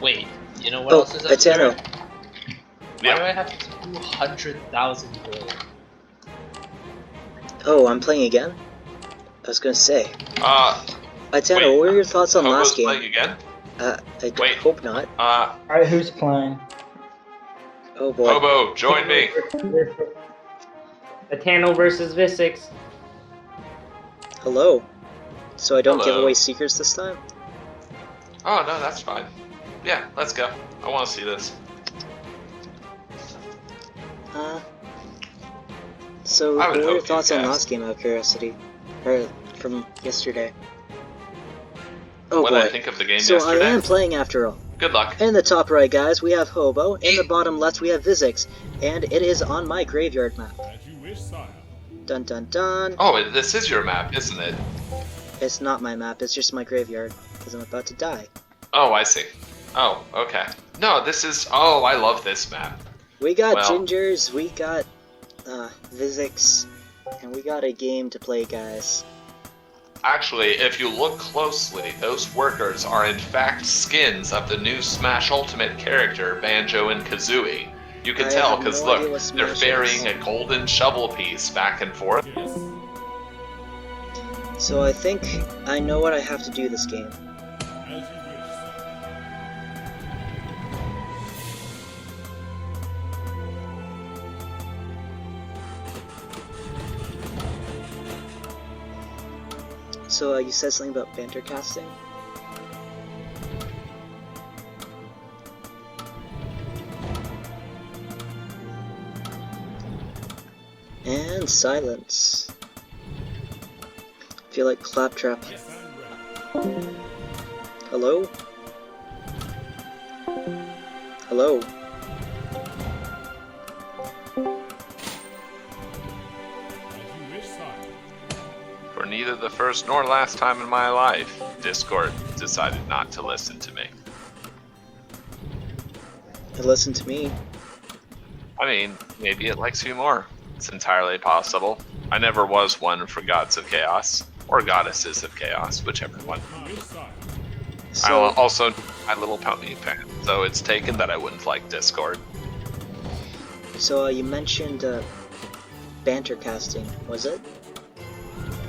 Wait, you know what else is up Atano. there? Why do I have 200,000 gold? Oh, I'm playing again? I was gonna say. Atano, wait, what are your thoughts on Hobo's last game? playing again? I hope not. Alright, who's playing? Oh boy. Hobo, join me. Atano versus Visix. Hello. So I don't give Hello. away secrets this time? Oh, no, that's fine. Yeah, let's go. I want to see this. So I what would were your hope thoughts you'd on guess. last game out of curiosity? Or from yesterday? Oh What boy. I think of the game So yesterday? I am playing after all. Good luck. In the top right, guys, we have Hobo. In the bottom left, we have Visix. And it is on my graveyard map. Dun dun dun. Oh, this is your map, isn't it? It's not my map, it's just my graveyard. Because I'm about to die. Oh, I see. Oh, okay. No, this is... Oh, I love this map. We got Well- Gingers, we got Visix, and we got a game to play, guys. Actually, if you look closely, those workers are in fact skins of the new Smash Ultimate character, Banjo and Kazooie. You can I tell, have because no idea look, what they're Smash ferrying is. a golden shovel piece back and forth. So I think I know what I have to do this game. So you said something about banter casting? And silence. I feel like Claptrap. Hello? Hello? For neither the first nor last time in my life, Discord decided not to listen to me. Listen to me. I mean, maybe it likes you more. It's entirely possible. I never was one for gods of chaos, or goddesses of chaos, whichever one. So, I also my Little Pony fan, so it's taken that I wouldn't like Discord. you mentioned banter casting, was it?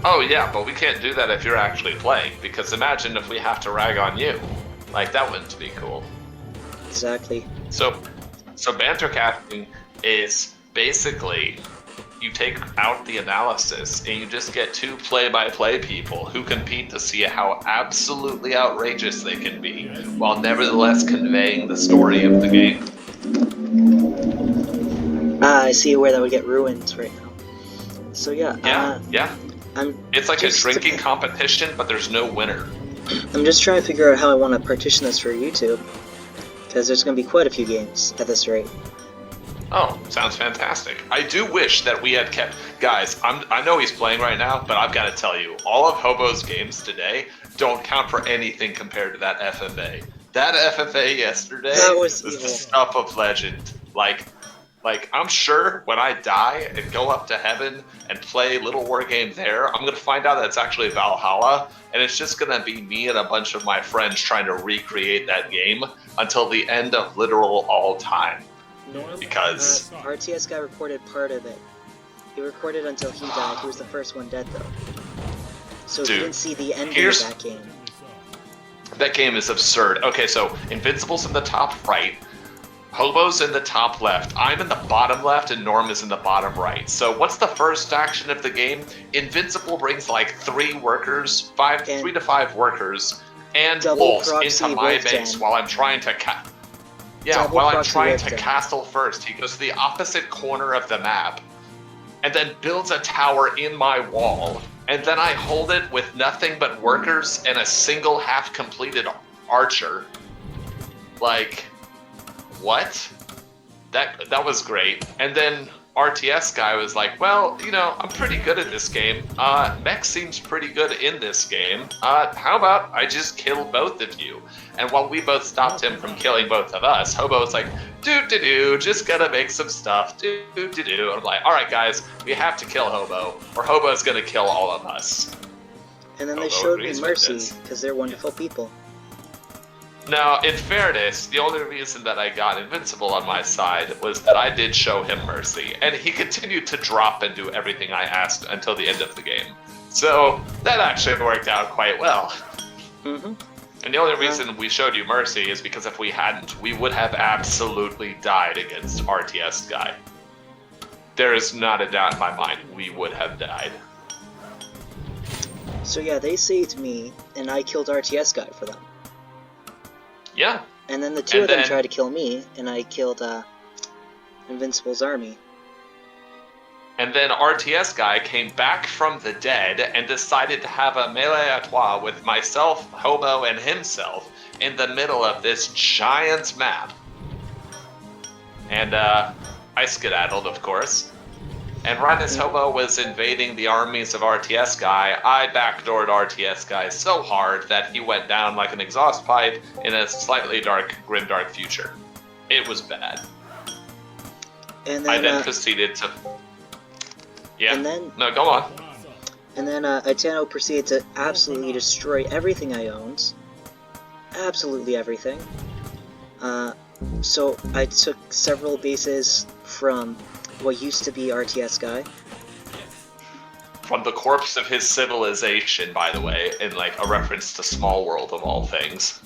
Oh yeah, but we can't do that if you're actually playing, because imagine if we have to rag on you. Like, that wouldn't be cool. Exactly. So banter casting is basically you take out the analysis and you just get two play-by-play people who compete to see how absolutely outrageous they can be, while nevertheless conveying the story of the game. I see where that would get ruined right now. So yeah, Yeah. It's like a drinking competition, but there's no winner. I'm just trying to figure out how I want to partition this for YouTube. Because there's going to be quite a few games at this rate. Oh, sounds fantastic. I do wish that we had kept... Guys, I know he's playing right now, but I've got to tell you, all of Hobo's games today don't count for anything compared to that FFA. That FFA yesterday was the evil. stuff of legend. Like, I'm sure when I die and go up to heaven and play Little War Game there, I'm going to find out that it's actually Valhalla, and it's just going to be me and a bunch of my friends trying to recreate that game until the end of literal all time. Because... RTS guy recorded part of it. He recorded until he died. He was the first one dead, though. So Dude, he didn't see the ending here's- of that game. That game is absurd. Okay, so Invincible's in the top right, Hobo's in the top left, I'm in the bottom left, and Norm is in the bottom right. So what's the first action of the game? Invincible brings like 3 to 5 workers, and Double wolves proxy into my wolf base den. while I'm trying to Double while I'm proxy trying wolf to den. castle first. He goes to the opposite corner of the map, and then builds a tower in my wall, and then I hold it with nothing but workers and a single half-completed archer. Like, what? That was great. And then RTS guy was like, well, you know, I'm pretty good at this game. Mech seems pretty good in this game. How about I just kill both of you? And while we both stopped him from killing both of us, Hobo's like, do, just gotta make some stuff, do. I'm like, all right, guys, we have to kill Hobo, or Hobo's gonna kill all of us. And then they Hobo showed me agrees with mercy, this. because they're wonderful people. Now, in fairness, the only reason that I got Invincible on my side was that I did show him mercy, and he continued to drop and do everything I asked until the end of the game. So, that actually worked out quite well. Mm-hmm. And the only reason we showed you mercy is because if we hadn't, we would have absolutely died against RTS Guy. There is not a doubt in my mind, we would have died. So yeah, they saved me, and I killed RTS Guy for them. Yeah. And then the two of them tried to kill me, and I killed Invincible's army. And then RTS Guy came back from the dead and decided to have a melee à trois with myself, Hobo, and himself in the middle of this giant map. And I skedaddled, of course. And right as Hobo was invading the armies of RTS Guy, I backdoored RTS Guy so hard that he went down like an exhaust pipe in a slightly dark, grimdark future. It was bad. And then, I then proceeded to... Yeah, and then, no, go on. And then Itano proceeded to absolutely destroy everything I owned. Absolutely everything. So I took several bases from what used to be RTS Guy. From the corpse of his civilization, by the way, in like a reference to Small World of all things.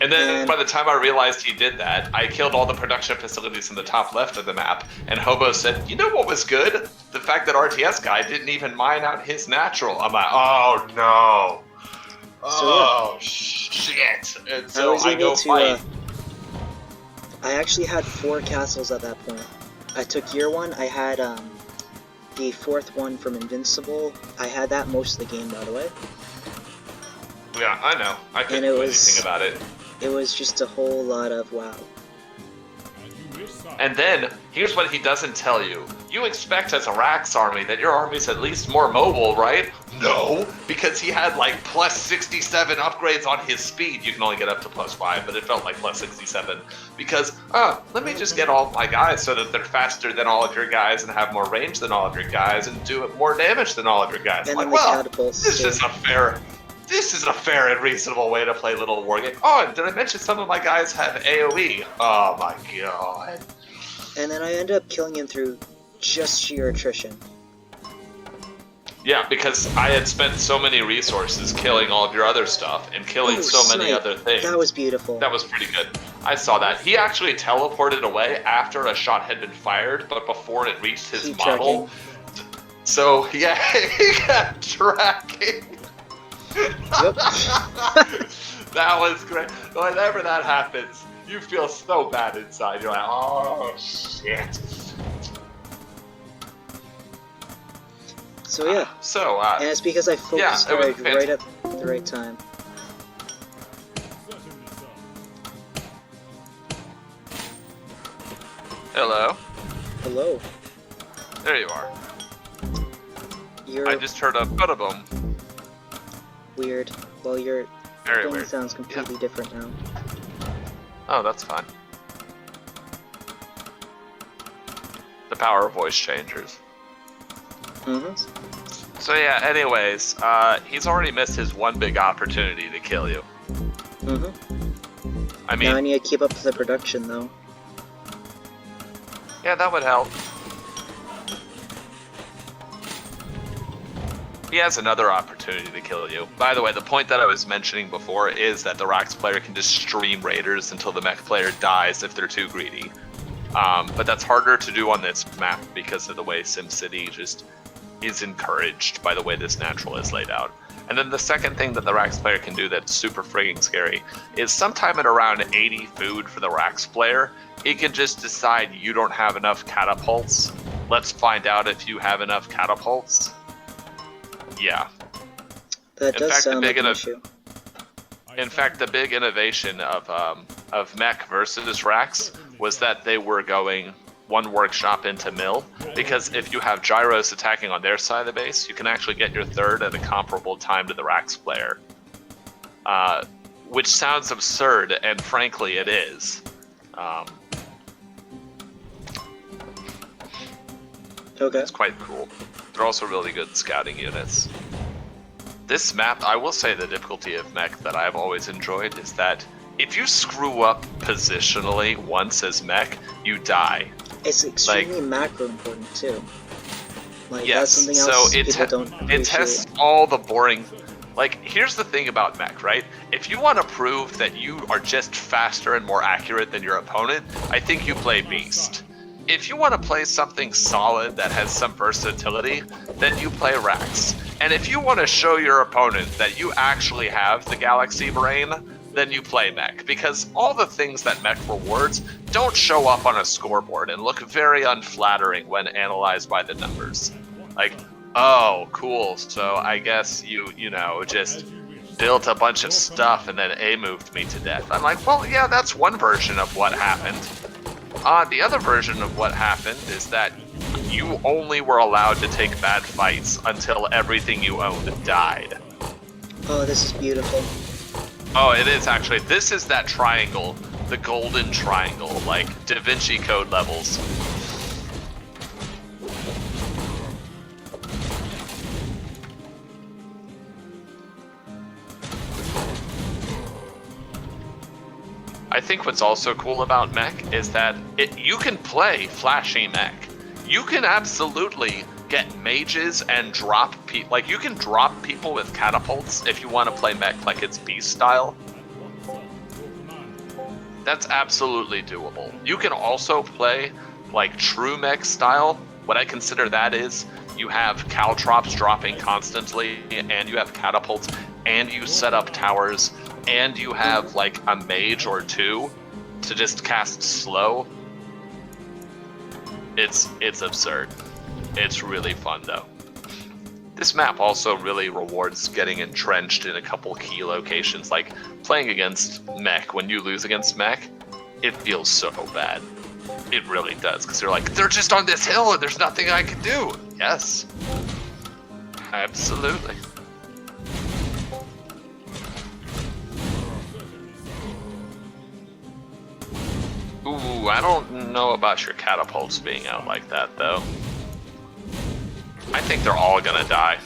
And then by the time I realized he did that, I killed all the production facilities in the top left of the map, and Hobo said, you know what was good? The fact that RTS Guy didn't even mine out his natural. I'm like, oh no. Oh shit. And so I go fight. I actually had 4 castles at that point. I took year 1, I had the 4th one from Invincible. I had that most of the game, by the way. Yeah, I know. I couldn't do anything about it. It was just a whole lot of wow. And then, here's what he doesn't tell you. You expect as a Rax army that your army's at least more mobile, right? No, because he had like plus 67 upgrades on his speed. You can only get up to plus 5, but it felt like plus 67. Because, let me just get all my guys so that they're faster than all of your guys and have more range than all of your guys and do more damage than all of your guys. And I'm like, well, this is a fair and reasonable way to play Little War Game. Oh, and did I mention some of my guys have AoE? Oh my god. And then I ended up killing him through just sheer attrition. Yeah, because I had spent so many resources killing all of your other stuff and killing many other things. That was beautiful. That was pretty good. I saw that. He actually teleported away after a shot had been fired, but before it reached his model. So, yeah, he kept tracking. Yep. That was great. Whenever that happens, you feel so bad inside. You're like, oh, shit. So yeah. And it's because I focused right at the right time. Hello. Hello. There you are. I just heard a ba-da-boom. Weird. Well, your thing weird. Sounds completely different now. Oh, that's fine. The power of voice changers. So yeah, anyways, he's already missed his one big opportunity to kill you. I mean... Now I need to keep up with the production, though. Yeah, that would help. He has another opportunity to kill you. By the way, the point that I was mentioning before is that the Rax player can just stream raiders until the mech player dies if they're too greedy. But that's harder to do on this map because of the way SimCity just is encouraged by the way this natural is laid out. And then the second thing that the Rax player can do that's super frigging scary is sometime at around 80 food for the Rax player, he can just decide you don't have enough catapults. Let's find out if you have enough catapults. Yeah. That does sound like an issue. In fact, the big innovation of mech versus Rax was that they were going one workshop into mill, because if you have gyros attacking on their side of the base, you can actually get your third at a comparable time to the Rax player. Which sounds absurd, and frankly it is. Okay. It's quite cool. They're also really good scouting units. This map, I will say the difficulty of mech that I've always enjoyed is that if you screw up positionally once as mech, you die. It's extremely macro important too. Like Yes, that's something so else it people don't appreciate. it tests all the boring. Like, here's the thing about mech, right? If you want to prove that you are just faster and more accurate than your opponent, I think you play Beast. If you want to play something solid that has some versatility, then you play Rax. And if you want to show your opponent that you actually have the Galaxy Brain, then you play mech. Because all the things that mech rewards don't show up on a scoreboard and look very unflattering when analyzed by the numbers. Like, oh, cool, so I guess you know, just built a bunch of stuff and then A-moved me to death. I'm like, well, yeah, that's one version of what happened. The other version of what happened is that you only were allowed to take bad fights until everything you owned died. Oh, this is beautiful. Oh, it is actually. This is that triangle, the golden triangle, like Da Vinci Code levels. I think what's also cool about mech is that you can play flashy mech. You can absolutely get mages and drop people. Like, you can drop people with catapults if you want to play mech like it's beast style. That's absolutely doable. You can also play like true mech style. What I consider that is you have caltrops dropping constantly, and you have catapults, and you set up towers, and you have like a mage or two to just cast slow. It's absurd. It's really fun though. This map also really rewards getting entrenched in a couple key locations, like playing against mech. When you lose against mech, it feels so bad. It really does, because you're like, they're just on this hill and there's nothing I can do. Yes. Absolutely. Ooh, I don't know about your catapults being out like that, though. I think they're all gonna die.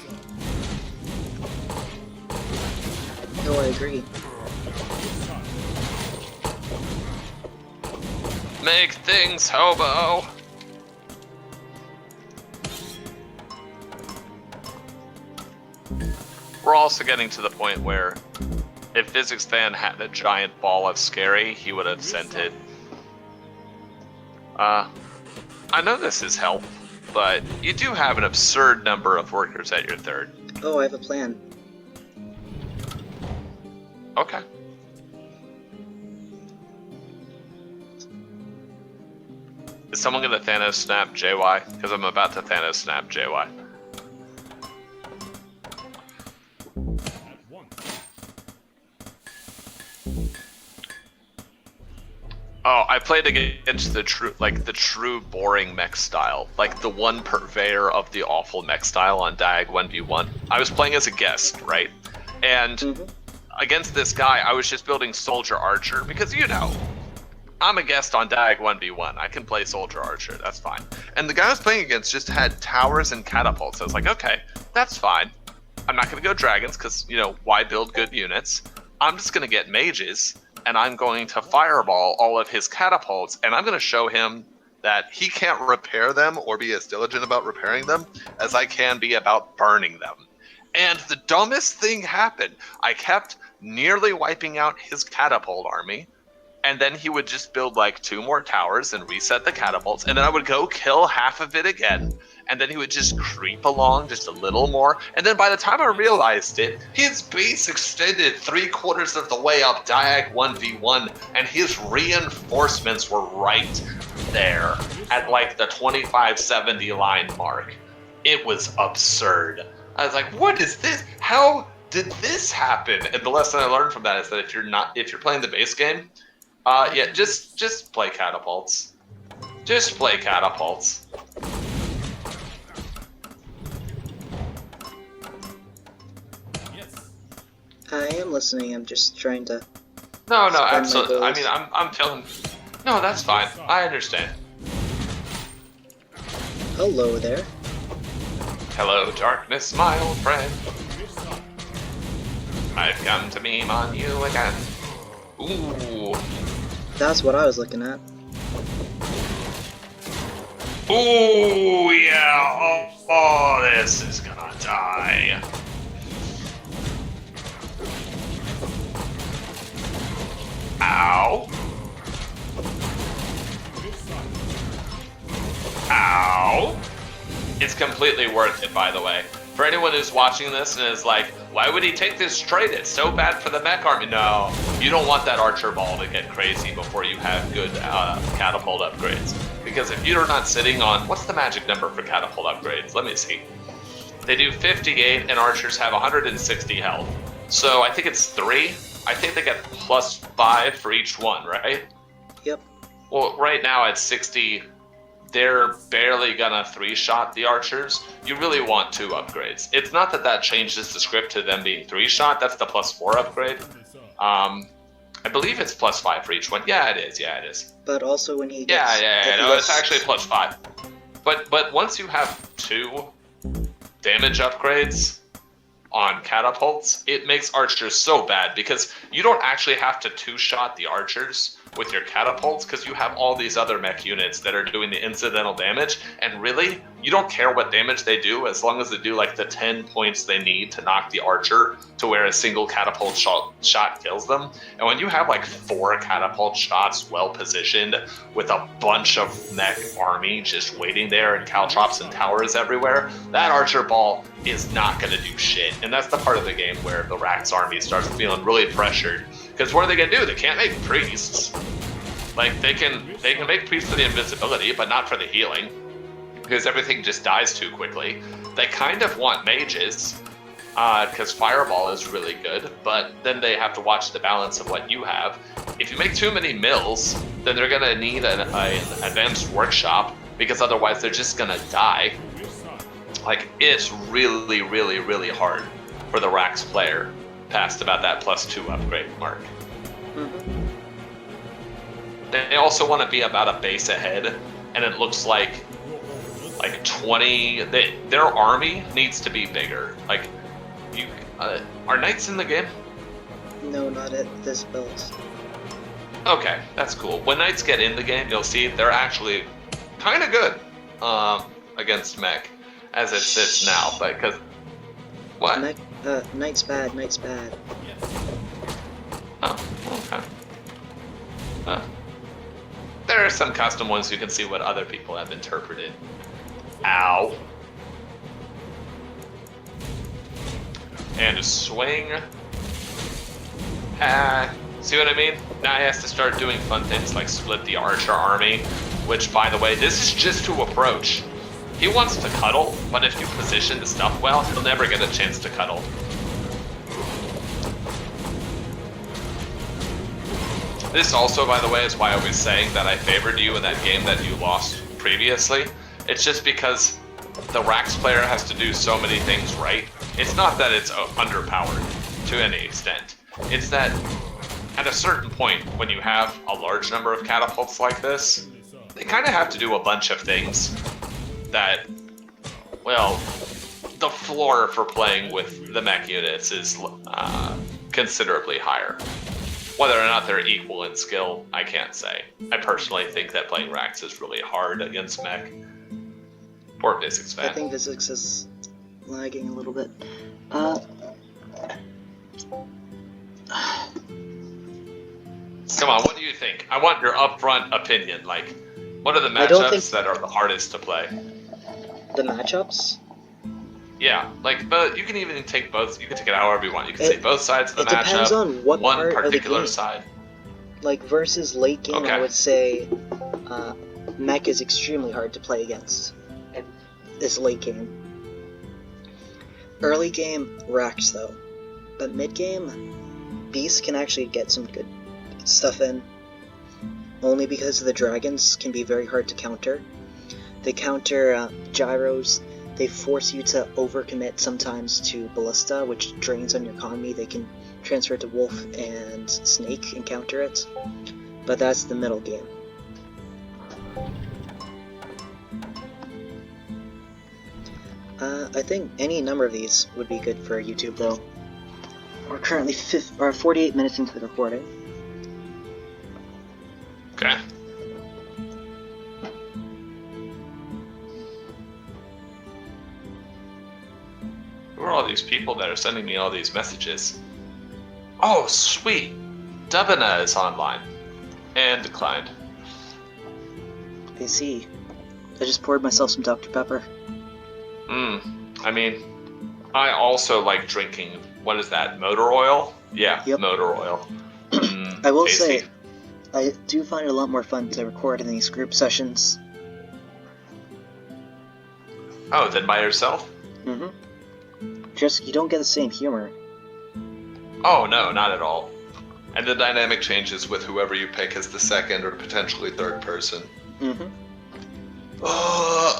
No, I agree. Make things, Hobo! We're also getting to the point where if Visixfan had a giant ball of scary, he would have sent it. I know this is help, but you do have an absurd number of workers at your third. Oh, I have a plan. Okay. Is someone gonna Thanos snap JY? Because I'm about to Thanos snap JY. Oh, I played against the true boring mech style, like the one purveyor of the awful mech style on Diag 1v1. I was playing as a guest, right? And against this guy, I was just building Soldier Archer because, you know, I'm a guest on Diag 1v1. I can play Soldier Archer, that's fine. And the guy I was playing against just had towers and catapults. I was like, okay, that's fine. I'm not gonna go dragons because, you know, why build good units? I'm just gonna get mages, and I'm going to fireball all of his catapults, and I'm going to show him that he can't repair them or be as diligent about repairing them as I can be about burning them. And the dumbest thing happened. I kept nearly wiping out his catapult army, and then he would just build like 2 more towers and reset the catapults, and then I would go kill half of it again, and then he would just creep along just a little more, and then by the time I realized it, his base extended 3/4 of the way up Diag 1v1, and his reinforcements were right there at like the 2570 line mark. It was absurd. I was like, what is this? How did this happen? And the lesson I learned from that is that if you're playing the base game, yeah, just play catapults. Just play catapults. I am listening. I'm just trying to. No, absolutely. I mean, I'm telling. No, that's fine. I understand. Hello there. Hello, darkness, my old friend. I've come to meme on you again. Ooh. That's what I was looking at. Ooh, yeah. Oh, this is gonna die. Ow. Ow. It's completely worth it, by the way. For anyone who's watching this and is like, why would he take this trade? It's so bad for the mech army. No, you don't want that archer ball to get crazy before you have good catapult upgrades. Because if you're not sitting on, what's the magic number for catapult upgrades? Let me see. They do 58 and archers have 160 health. So I think it's 3. I think they get +5 for each one, right? Yep. Well, right now at 60, they're barely gonna 3-shot the archers. You really want 2 upgrades. It's not that that changes the script to them being 3-shot. That's the +4 upgrade. I believe it's +5 for each one. Yeah, it is. Yeah, it is. But also when he gets... Yeah. No, it's actually +5. But once you have 2 damage upgrades on catapults, it makes archers so bad because you don't actually have to 2-shot the archers with your catapults because you have all these other mech units that are doing the incidental damage, and really, you don't care what damage they do as long as they do like the 10 points they need to knock the archer to where a single catapult shot kills them. And when you have like 4 catapult shots well positioned with a bunch of mech army just waiting there and caltrops and towers everywhere, that archer ball is not going to do shit. And that's the part of the game where the Rax army starts feeling really pressured. Because what are they gonna do? They can't make priests. Like they can make priests for the invisibility, but not for the healing, because everything just dies too quickly. They kind of want mages, because fireball is really good, but then they have to watch the balance of what you have. If you make too many mills, then they're gonna need an advanced workshop, because otherwise they're just gonna die. Like it's really, really, really hard for the Rax player past about that +2 upgrade mark. Mm-hmm. They also want to be about a base ahead, and it looks like 20. Their army needs to be bigger. Like, are knights in the game? No, not at this build. Okay, that's cool. When knights get in the game, you'll see they're actually kind of good against mech as it sits now. But because what? Knight's bad. Knight's bad. Oh, okay. There are some custom ones you can see what other people have interpreted. Ow. And a swing. See what I mean? Now he has to start doing fun things like split the archer army, which, by the way, this is just to approach. He wants to cuddle, but if you position the stuff well, he'll never get a chance to cuddle. This also, by the way, is why I was saying that I favored you in that game that you lost previously. It's just because the Rax player has to do so many things right. It's not that it's underpowered to any extent. It's that at a certain point, when you have a large number of catapults like this, they kind of have to do a bunch of things that, well, the floor for playing with the mech units is considerably higher. Whether or not they're equal in skill, I can't say. I personally think that playing Rax is really hard against mech. Poor Visixfan. I think Visix is lagging a little bit. Come on, what do you think? I want your upfront opinion. Like, what are the matchups that are the hardest to play? The matchups? Yeah, like, but you can even take both. You can take it however you want. You can say both sides of the matchup. It depends on what one part particular of the game. side. Like versus late game, Okay. I would say mech is extremely hard to play against. This late game. Early game, Rax though. But mid game, Beast can actually get some good stuff in. Only because the dragons can be very hard to counter. They counter gyros. They force you to overcommit sometimes to Ballista, which drains on your economy. They can transfer to Wolf and Snake and counter it. But that's the middle game. I think any number of these would be good for YouTube though. We're currently 48 minutes into the recording. Okay. Who are all these people that are sending me all these messages? Oh, sweet. Dubina is online. And declined. I see. I just poured myself some Dr. Pepper. I mean, I also like drinking, what is that, motor oil? Yeah, Yep. motor oil. I will tasty. say, I do find it a lot more fun to record in these group sessions. Oh, then by yourself? Just, you don't get the same humor. Oh, no, not at all. And the dynamic changes with whoever you pick as the second or potentially third person.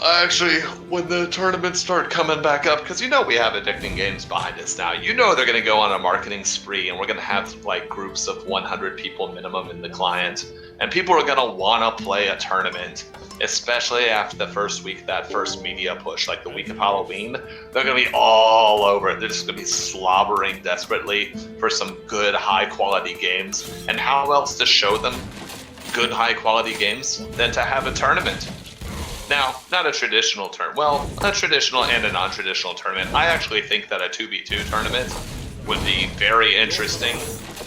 Actually, when the tournaments start coming back up, because you know we have addicting games behind us now, you know they're going to go on a marketing spree, and we're going to have like groups of 100 people minimum in the client, and people are going to want to play a tournament, especially after the first week, that first media push, like the week of Halloween. They're going to be all over it. They're just going to be slobbering desperately for some good, high-quality games, and how else to show them good, high-quality games than to have a tournament? Now, not a traditional tournament. Well, a traditional and a non-traditional tournament. I actually think that a 2v2 tournament would be very interesting,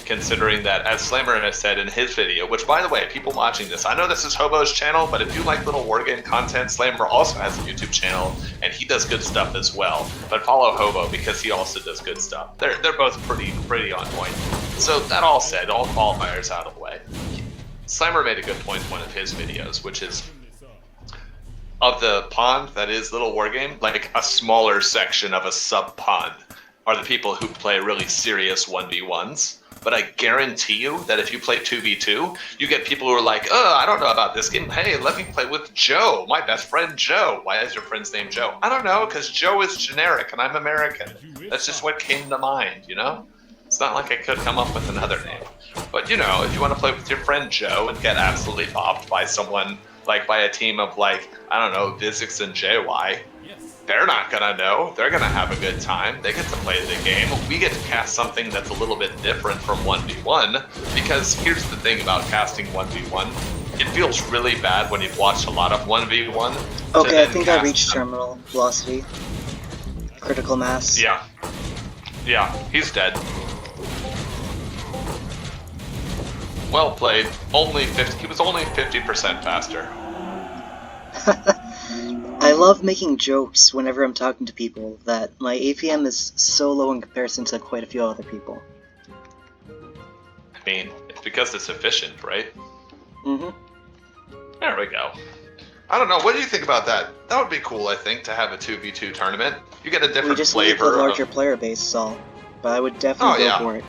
considering that, as Slammer has said in his video, which, by the way, people watching this, I know this is Hobo's channel, but if you like little wargame content, Slammer also has a YouTube channel, and he does good stuff as well. But follow Hobo, because he also does good stuff. They're both pretty on point. So, that all said, all qualifiers out of the way. Slammer made a good point in one of his videos, which is, of the pond that is Little Wargame, like a smaller section of a sub-pond are the people who play really serious 1v1s. But I guarantee you that if you play 2v2, you get people who are like, I don't know about this game. Hey, let me play with Joe, my best friend Joe. Why is your friend's name Joe? I don't know, because Joe is generic and I'm American. That's just what came to mind, you know? It's not like I could come up with another name. But, you know, if you want to play with your friend Joe and get absolutely popped by someone, like by a team of, like, I don't know, Visix and JY, they're not gonna know. They're gonna have a good time. They get to play the game. We get to cast something that's a little bit different from 1v1, because here's the thing about casting 1v1. It feels really bad when you've watched a lot of 1v1. Okay, I think I reached terminal velocity. Critical mass. Yeah. Yeah, he's dead. Well played. Only 50. He was only 50% faster. I love making jokes whenever I'm talking to people that my APM is so low in comparison to quite a few other people. I mean, it's because it's efficient, right? There we go. I don't know. What do you think about that? That would be cool, I think, to have a 2v2 tournament. You get a different We just need flavor. a larger player base, so. But I would definitely go for it.